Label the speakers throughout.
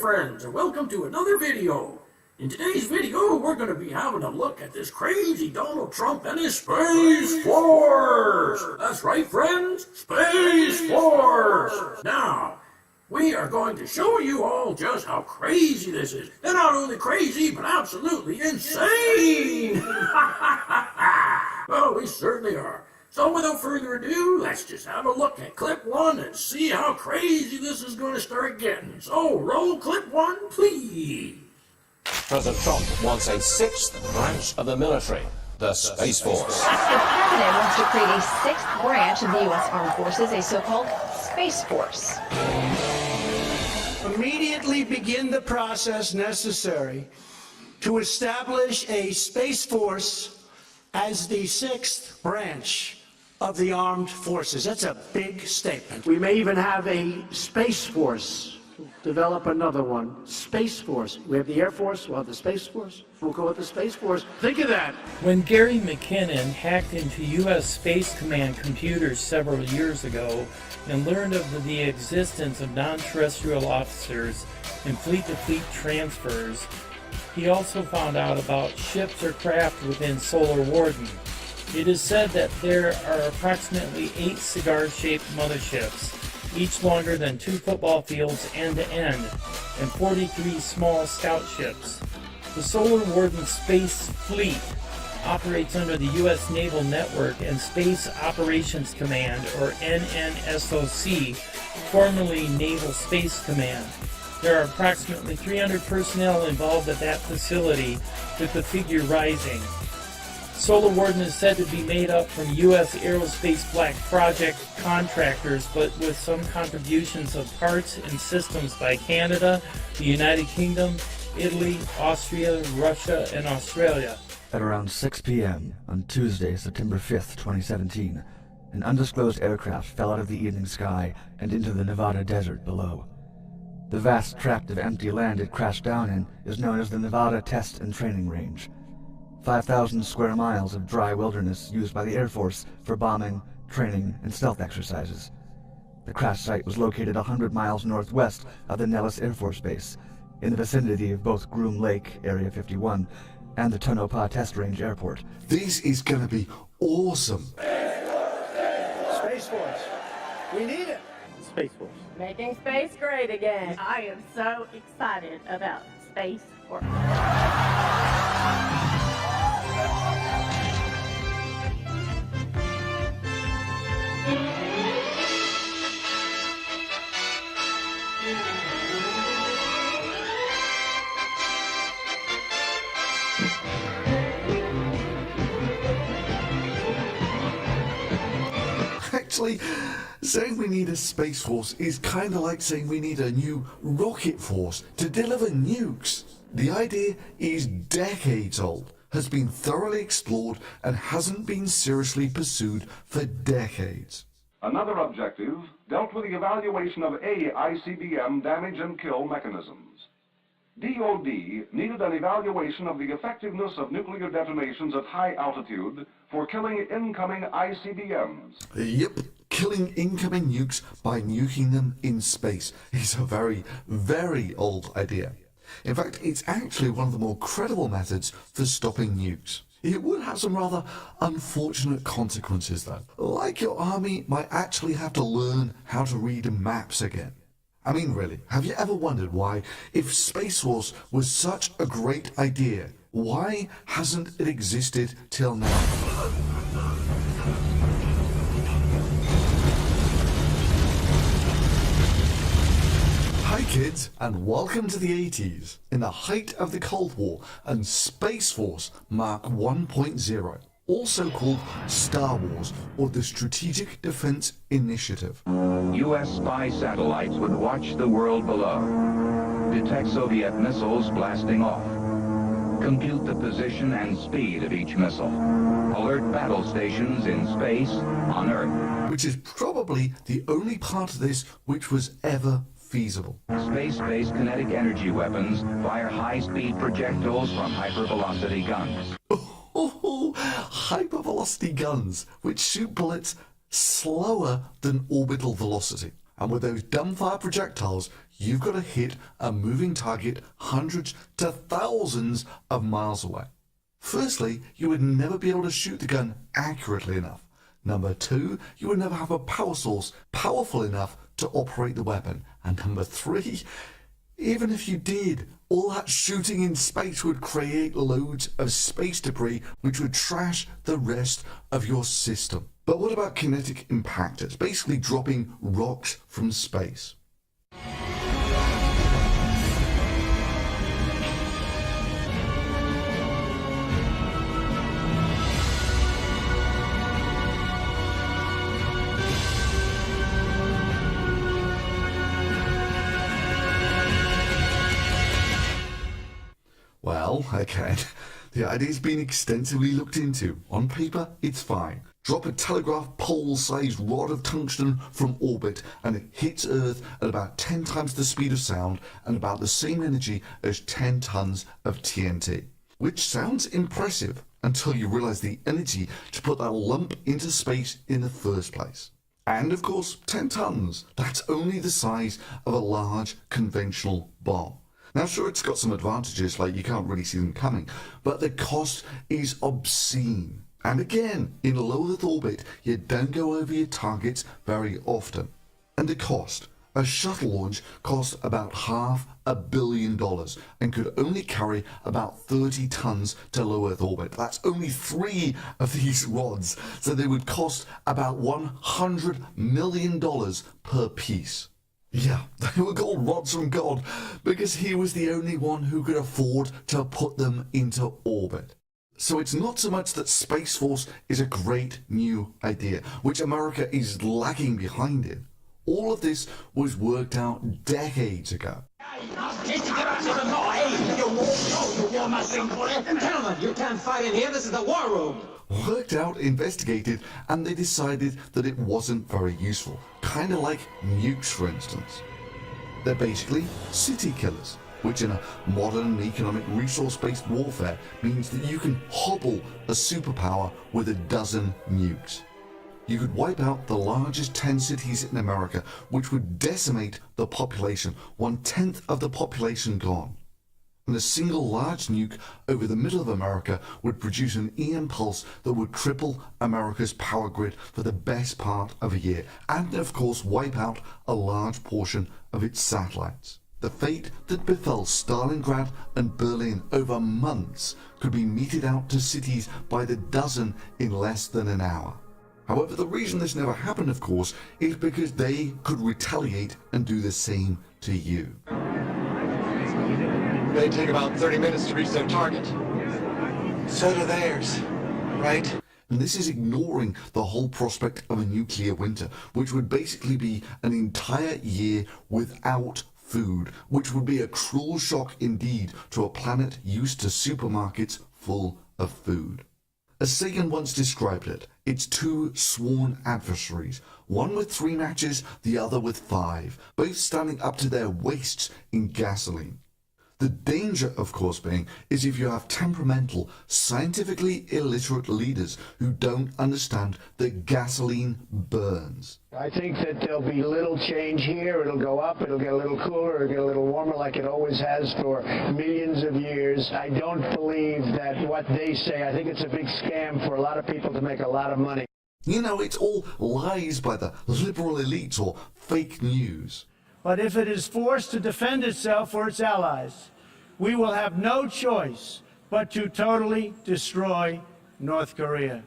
Speaker 1: friends, and welcome to another video. In today's video, we're going to be having a look at this crazy Donald Trump and his Space Force. That's right, friends, Space Force. Now, we are going to show you all just how crazy this is. They're not only crazy, but absolutely insane. Well, we certainly are. So without further ado, let's just have a look at clip one and see how crazy this is going to start getting. So roll clip one, please.
Speaker 2: President Trump wants a sixth branch of the military, the Space Force.
Speaker 3: The president wants to create a sixth branch of the U.S. Armed Forces, a so-called Space Force.
Speaker 4: Immediately begin the process necessary to establish a Space Force as the sixth branch of the armed forces. That's a big statement.
Speaker 5: We may even have a Space Force. Develop another one. Space Force. We have the Air Force, we'll have the Space Force. We'll go with the Space Force. Think of that.
Speaker 6: When Gary McKinnon hacked into U.S. Space Command computers several years ago and learned of the existence of non-terrestrial officers and fleet-to-fleet transfers, he also found out about ships or craft within Solar Warden. It is said that there are approximately 8 cigar-shaped motherships, each longer than 2 football fields end-to-end, and 43 small scout ships. The Solar Warden Space Fleet operates under the U.S. Naval Network and Space Operations Command, or NNSOC, formerly Naval Space Command. There are approximately 300 personnel involved at that facility, with the figure rising. Solar Warden is said to be made up from U.S. Aerospace Black Project contractors, but with some contributions of parts and systems by Canada, the United Kingdom, Italy, Austria, Russia, and Australia.
Speaker 7: At around 6 p.m. on Tuesday, September 5th, 2017, an undisclosed aircraft fell out of the evening sky and into the Nevada desert below. The vast tract of empty land it crashed down in is known as the Nevada Test and Training Range. 5,000 square miles of dry wilderness used by the Air Force for bombing, training, and stealth exercises. The crash site was located 100 miles northwest of the Nellis Air Force Base, in the vicinity of both Groom Lake, Area 51, and the Tonopah Test Range Airport.
Speaker 8: This is going to be awesome.
Speaker 4: Space Force. We need it.
Speaker 6: Space Force.
Speaker 9: Making space great again. I am so excited about Space Force.
Speaker 8: Actually, saying we need a Space Force is kind of like saying we need a new rocket force to deliver nukes. The idea is decades old, has been thoroughly explored, and hasn't been seriously pursued for decades.
Speaker 10: Another objective dealt with the evaluation of ICBM damage and kill mechanisms. DoD needed an evaluation of the effectiveness of nuclear detonations at high altitude for killing incoming ICBMs.
Speaker 8: Yep, killing incoming nukes by nuking them in space is a very, very old idea. In fact, it's actually one of the more credible methods for stopping nukes. It would have some rather unfortunate consequences though. Like your army might actually have to learn how to read maps again. I mean, really, have you ever wondered why, if Space Force was such a great idea, why hasn't it existed till now? Hi kids, and welcome to the 80s, in the height of the Cold War and Space Force Mark 1.0. Also called Star Wars, or the Strategic Defense Initiative.
Speaker 11: U.S. spy satellites would watch the world below, detect Soviet missiles blasting off, compute the position and speed of each missile, alert battle stations in space, on Earth.
Speaker 8: Which is probably the only part of this which was ever feasible.
Speaker 11: Space-based kinetic energy weapons fire high-speed projectiles from hypervelocity guns.
Speaker 8: Hypervelocity guns, which shoot bullets slower than orbital velocity. And with those dumbfire projectiles, you've got to hit a moving target hundreds to thousands of miles away. Firstly, you would never be able to shoot the gun accurately enough. Number two, you would never have a power source powerful enough to operate the weapon. And number three, even if you did, all that shooting in space would create loads of space debris which would trash the rest of your system. But what about kinetic impactors, basically dropping rocks from space? Well, again, the idea's been extensively looked into. On paper, it's fine. Drop a telegraph pole-sized rod of tungsten from orbit and it hits Earth at about 10 times the speed of sound and about the same energy as 10 tons of TNT. Which sounds impressive until you realize the energy to put that lump into space in the first place. And of course, 10 tons. That's only the size of a large conventional bomb. Now, sure, it's got some advantages, like you can't really see them coming, but the cost is obscene. And again, in low Earth orbit, you don't go over your targets very often. And the cost. A shuttle launch cost about $500 million and could only carry about 30 tons to low Earth orbit. That's only 3 of these rods, so they would cost about $100 million per piece. Yeah, they were called rods from God because he was the only one who could afford to put them into orbit. So it's not so much that Space Force is a great new idea, which America is lagging behind in. All of this was worked out decades ago.
Speaker 12: Gentlemen, you can't fight in here. This is the war room.
Speaker 8: Worked out, investigated, and they decided that it wasn't very useful. Kind of like nukes, for instance. They're basically city killers, which in a modern economic resource-based warfare means that you can hobble a superpower with a dozen nukes. You could wipe out the largest 10 cities in America, which would decimate the population, 1/10 of the population gone. And a single large nuke over the middle of America would produce an EM pulse that would cripple America's power grid for the best part of a year, and of course wipe out a large portion of its satellites. The fate that befell Stalingrad and Berlin over months could be meted out to cities by the dozen in less than an hour. However, the reason this never happened, of course, is because they could retaliate and do the same to you.
Speaker 13: They take about 30 minutes to reach their target. So do theirs, right?
Speaker 8: And this is ignoring the whole prospect of a nuclear winter, which would basically be an entire year without food, which would be a cruel shock indeed to a planet used to supermarkets full of food. As Sagan once described it, it's 2 sworn adversaries, one with 3 matches, the other with 5, both standing up to their waists in gasoline. The danger, of course, being is if you have temperamental, scientifically illiterate leaders who don't understand that gasoline burns.
Speaker 5: I think that there'll be little change here. It'll go up, it'll get a little cooler, it'll get a little warmer like it always has for millions of years. I don't believe that what they say, I think it's a big scam for a lot of people to make a lot of money.
Speaker 8: You know, it's all lies by the liberal elites or fake news.
Speaker 4: But if it is forced to defend itself or its allies, we will have no choice but to totally destroy North Korea.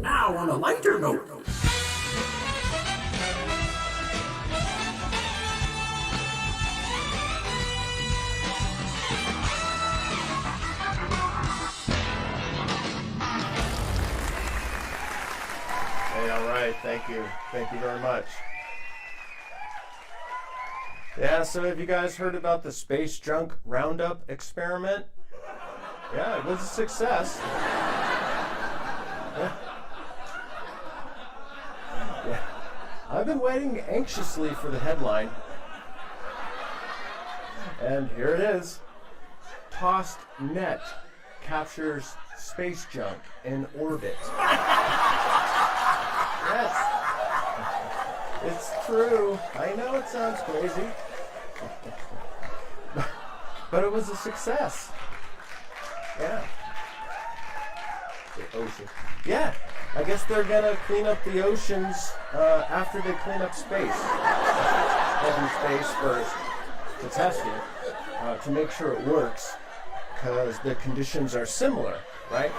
Speaker 1: Now, on a lighter note.
Speaker 14: Hey, all right, thank you very much. Yeah, so have you guys heard about the space junk roundup experiment? Yeah, it was a success. Yeah. I've been waiting anxiously for the headline. And here it is. Tossed net captures space junk in orbit. Yes. It's true. I know it sounds crazy. But it was a success. Yeah. The ocean. Yeah. I guess they're gonna clean up the oceans after they clean up space. Heavy space first to test it, to make sure it works, because the conditions are similar, right?